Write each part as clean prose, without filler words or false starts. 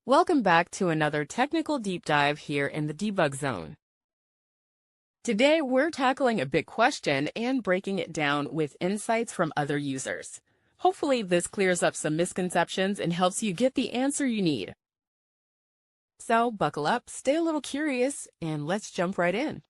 Welcome back to another technical deep dive here in the debug zone. Today, we're tackling a big question and breaking it down with insights from other users. Hopefully, this clears up some misconceptions and helps you get the answer you need. So, buckle up, stay a little curious, and let's jump right in.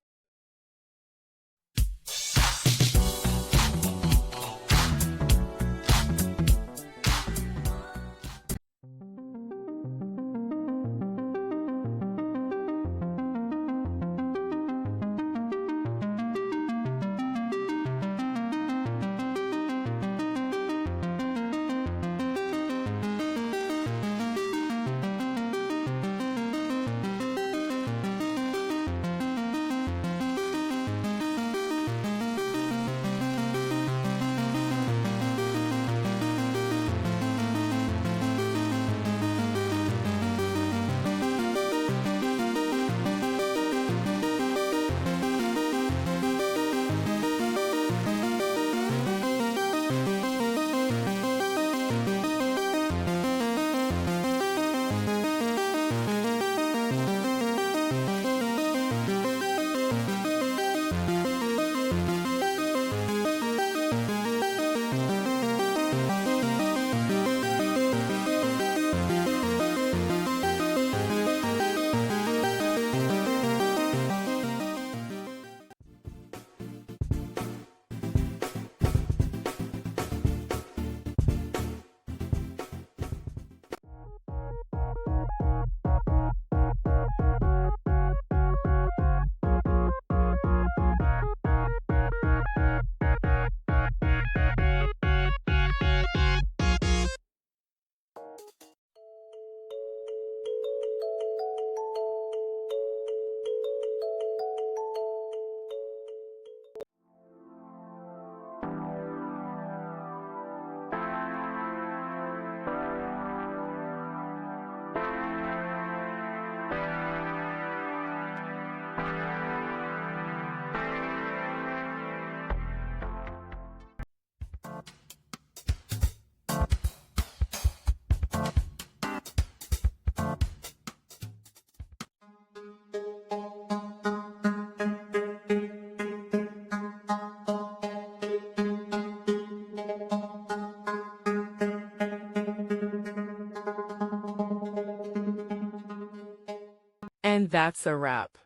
And that's a wrap.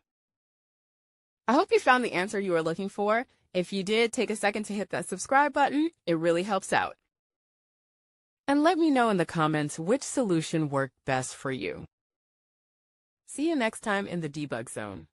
I hope you found the answer you were looking for. If you did, take a second to hit that subscribe button. It really helps out. And let me know in the comments which solution worked best for you. See you next time in the debug zone.